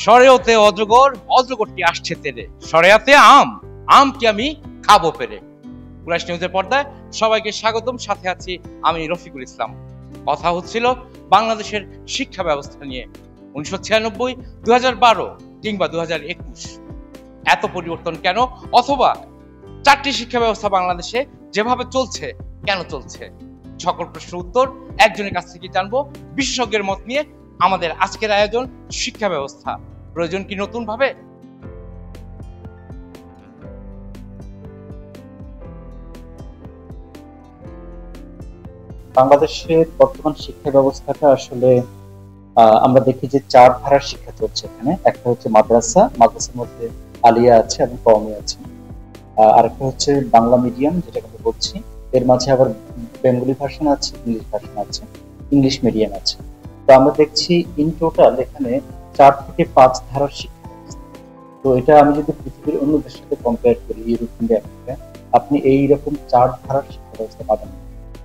সরেওতে অজগর, অজগরটি আসছে তেরে, সরেয়াতে আম, আমটি আমি খাবো পেরে। কুরাইশ নিউজের পর্দায় সবাইকে স্বাগতম, সাথে আছি আমি রফিকুল ইসলাম। কথা হচ্ছিল বাংলাদেশের শিক্ষা ব্যবস্থা নিয়ে। 1996, 2012 কিংবা 2021 এত পরিবর্তন কেন, অথবা চারটি শিক্ষা ব্যবস্থা বাংলাদেশে যেভাবে চলছে কেন চলছে? সকল প্রশ্নের উত্তর একজনের কাছ থেকে জানবো, বিশেষজ্ঞের মত নিয়ে। আমাদের আজকের আয়োজন শিক্ষা ব্যবস্থা প্রয়োজন কি নতুন ভাবে? বাংলাদেশের বর্তমান শিক্ষা ব্যবস্থাটা আসলে আমরা দেখি যে চার ধারার শিক্ষা চলছে এখানে। একটা হচ্ছে মাদ্রাসা, মাদ্রাসার মধ্যে আলিয়া আছে এবং কওমি আছে। আরেকটা হচ্ছে বাংলা মিডিয়াম, যেটাকে আমরা বলছি। এর মাঝে আবার বেঙ্গলি ভার্সন আছে, ইংলিশ ভার্সন আছে, ইংলিশ মিডিয়াম আছে। তো আমরা দেখছি ইন টোটাল এখানে 4 থেকে 5 ধারার শিক্ষা ব্যবস্থা। তো এটা আমি যদি পৃথিবীর অন্য দেশের সাথে কম্পেয়ার করি, ইউরোপ কিংবা আমেরিকা, আপনি এইরকম 4 ধারার শিক্ষা ব্যবস্থা পাবেন।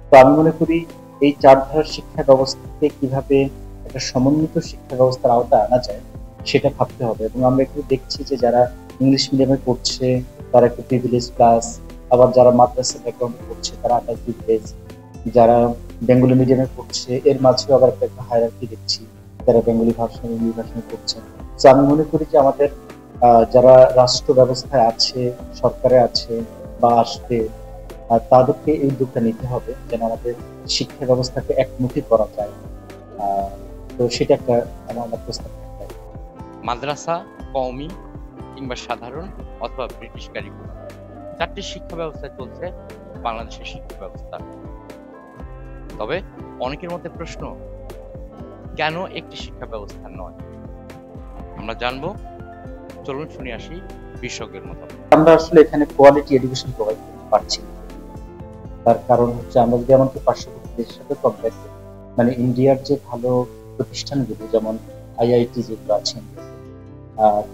তো আমি মনে করি এই 4 ধারার শিক্ষা ব্যবস্থাকে কিভাবে একটা সমন্বিত শিক্ষা ব্যবস্থার আওতায় আনা যায় সেটা ভাবতে হবে। এবং আমরা একটু দেখছি যে যারা ইংলিশ মিডিয়ামে পড়ছে তারা একটু প্রিভিলেজ ক্লাস, আবার যারা মাদ্রাসা ব্যাকগ্রাউন্ডে পড়ছে তারা আটাই প্রিভিলেজ, যারা বেঙ্গলি মিডিয়ামে পড়ছে এর মাঝেও আবার একটা হায়ারার্কি দেখছি, যারা বেঙ্গলি ভার্সন ইংলিশ ভার্সনে পড়ছে। তো আমি মনে করি যে আমাদের যারা রাষ্ট্র ব্যবস্থায় আছে, সরকারে আছে বা আসবে, তাদেরকে এই উদ্যোগটা নিতে হবে যেন আমাদের শিক্ষা ব্যবস্থাকে একমুখী করা যায়। তো সেটা একটা আমার প্রস্তাব থাকবে। মাদ্রাসা, কওমি কিংবা সাধারণ অথবা ব্রিটিশ কারিকুলাম, চারটি শিক্ষা ব্যবস্থা চলছে বাংলাদেশের শিক্ষা ব্যবস্থা। তবে অনেকের মধ্যে প্রশ্ন, কেন একটি শিক্ষা ব্যবস্থা নয়? আমরা জানবো, চলুন শুনে আসি বিশেষজ্ঞের মতামত। আমরা আসলে এখানে কোয়ালিটি এডুকেশন প্রোভাইড করতে পারছি না। তার কারণ হচ্ছে আমরা যদি এমনকি পার্শ্ববর্তী দেশের সাথে কম্পেয়ার করি, মানে ইন্ডিয়ার যে ভালো প্রতিষ্ঠানগুলো যেমন আইআইটি যেগুলো আছে,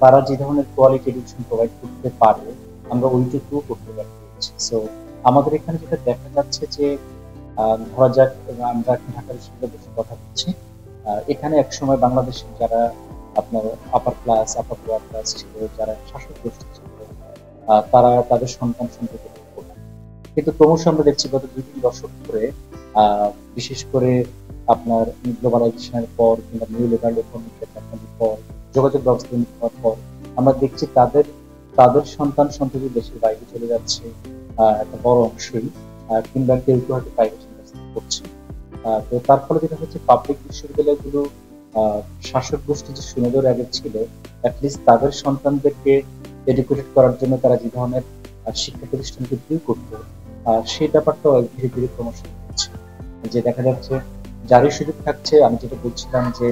তারা যে ধরনের কোয়ালিটি এডুকেশন প্রোভাইড করতে পারে আমরা ওইটুকু করতে পারছি। সো আমাদের এখানে যেটা দেখা যাচ্ছে যে ধরা যাক আমরা এখন ঢাকা বিশ্ববিদ্যালয়ে বসে কথা বলছি, এখানে একসময় বাংলাদেশের যারা আপনার upper class, upper lower class ছিল, যারা শাসক গোষ্ঠী ছিল, তারা তাদের সন্তান সন্ততি, কিন্তু ক্রমশ আমরা দেখছি গত 2-3 দশক ধরে, বিশেষ করে আপনার গ্লোবালাইজেশনের পর কিংবা নিউ লিবারাল ইকোনমিক ডেভেলপমেন্টের পর, যোগাযোগ ব্যবস্থা উন্নত পর আমরা দেখছি তাদের সন্তান সন্ততি দেশের বাইরে চলে যাচ্ছে, একটা বড় অংশই, কিংবা কেউ কেউ হয়তো প্রাইভেট ইউনিভার্সিটি করছে। তো তার ফলে যেটা হচ্ছে পাবলিক বিশ্ববিদ্যালয়গুলো শাসক গোষ্ঠী যে সুনজর আগে ছিল, অ্যাটলিস্ট তাদের সন্তানদেরকে এডুকেটেড করার জন্য তারা যে ধরনের শিক্ষা প্রতিষ্ঠানকে তৈরি করতো, সেই ব্যাপারটা ধীরে ধীরে ক্রমশ হচ্ছে। যে দেখা যাচ্ছে যারই সুযোগ থাকছে, আমি যেটা বলছিলাম যে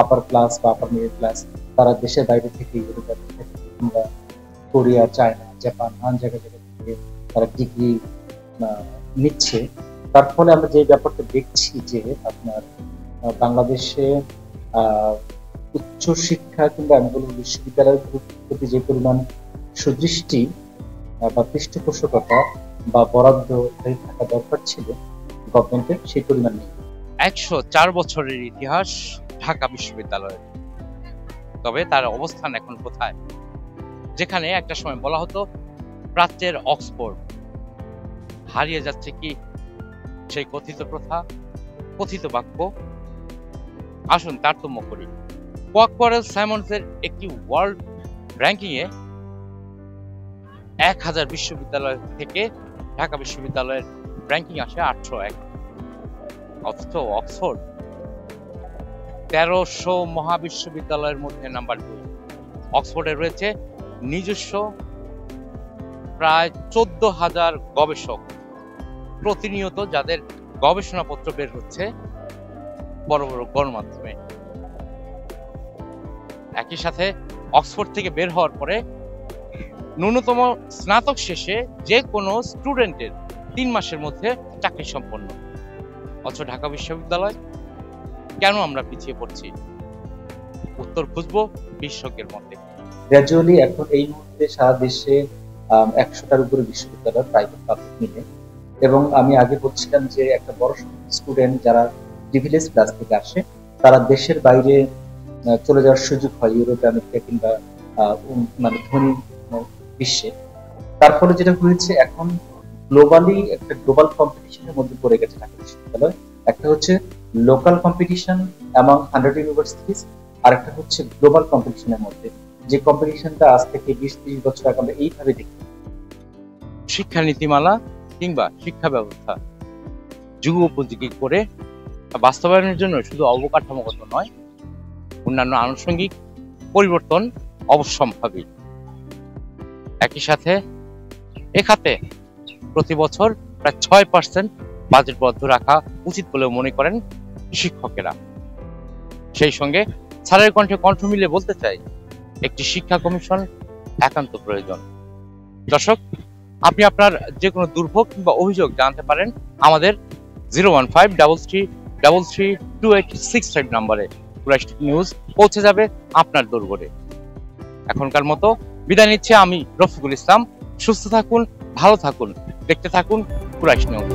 আপার ক্লাস বা আপার মিডল ক্লাস, তারা দেশের বাইরে থেকে, ইউরোপ থেকে কিংবা কোরিয়া, চায়না, জাপান, নানান জায়গা থেকে তারা ডিগ্রি নিচ্ছে। তার ফলে আমরা যে ব্যাপারটা দেখছি যে আপনার বাংলাদেশে উচ্চ শিক্ষা কিংবা আমি বলবো বিশ্ববিদ্যালয়ের প্রতি যে পরিমাণ সুদৃষ্টি বা পৃষ্ঠপোষকতা বা বরাদ্দ থাকা দরকার ছিল গভর্নমেন্টের, সেই পরিমাণ নেই। 104 বছরের ইতিহাস ঢাকা বিশ্ববিদ্যালয়ের, তবে তার অবস্থান এখন কোথায়? যেখানে একটা সময় বলা হতো প্রাচ্যের অক্সফোর্ড, হারিয়ে যাচ্ছে কি সেই কথিত প্রথা, কথিত বাক্য? আসুন তারতম্য করি। কোয়াকপারেল সাইমন্সের একটি ওয়ার্ল্ড র্যাঙ্কিং এ 1000 বিশ্ববিদ্যালয় থেকে ঢাকা বিশ্ববিদ্যালয়ের র্যাঙ্কিং আসে 801। অথচ অক্সফোর্ড 1300 মহাবিশ্ববিদ্যালয়ের মধ্যে নাম্বার 2। অক্সফোর্ডে রয়েছে নিজস্ব প্রায় 14,000 গবেষক, প্রতিনিয়ত যাদের গবেষণাপত্র বের হচ্ছে বড় বড় গণমাধ্যমে। একই সাথে অক্সফোর্ড থেকে বের হওয়ার পরে ন্যূনতম স্নাতক শেষে যে কোনো স্টুডেন্টের 3 মাসের মধ্যে চাকরি সম্পন্ন। অথচ ঢাকা বিশ্ববিদ্যালয় কেন আমরা পিছিয়ে পড়ছি? উত্তর খুঁজবো বিশেষজ্ঞের মতে। গ্র্যাজুয়ালি এখন এই মুহূর্তে সারা দেশে 100টার উপরে বিশ্ববিদ্যালয় প্রাইভেট পাবলিক মিলে, এবং আমি আগে বলছিলাম যে একটা বড় সংখ্যক স্টুডেন্ট যারা প্রিভিলেজ ক্লাস থেকে আসে, তারা দেশের বাইরে চলে যাওয়ার সুযোগ হয় ইউরোপে, আমেরিকা কিংবা মানে ধনী বিশ্বে। তারপরে যেটা হয়েছে, এখন গ্লোবালি একটা গ্লোবাল কম্পিটিশনের মধ্যে পড়ে গেছে ঢাকা বিশ্ববিদ্যালয়। একটা হচ্ছে লোকাল কম্পিটিশন অ্যামং 100 ইউনিভার্সিটিজ, আর একটা হচ্ছে গ্লোবাল কম্পিটিশনের মধ্যে, যে কম্পিটিশনটা আজ থেকে 20-30 বছর আগে আমরা এইভাবে দেখি। শিক্ষা নীতিমালা কিংবা শিক্ষা ব্যবস্থা যুগ উপযোগী করে বাস্তবায়নের জন্য শুধু অবকাঠামোগত নয়, অন্যান্য আনুষঙ্গিক পরিবর্তন অবশ্যম্ভাবী। একই সাথে এ খাতে প্রতি বছর প্রায় 6% বাজেট বরাদ্দ রাখা উচিত বলে মনে করেন শিক্ষকেরা। সেই সঙ্গে স্যারের কণ্ঠে কণ্ঠ মিলে বলতে চাই, একটি শিক্ষা কমিশন একান্ত প্রয়োজন। দর্শক, আপনি আপনার যে কোনো দুর্ভোগ কিংবা অভিযোগ জানাতে পারেন আমাদের 01533332865 নম্বরে। কুরাইশ নিউজ পৌঁছে যাবে আপনার দোরগোড়ে। এখনকার মতো বিদায় নিচ্ছে আমি রফিকুল ইসলাম। সুস্থ থাকুন, ভালো থাকুন, দেখতে থাকুন কুরাইশ নিউজ।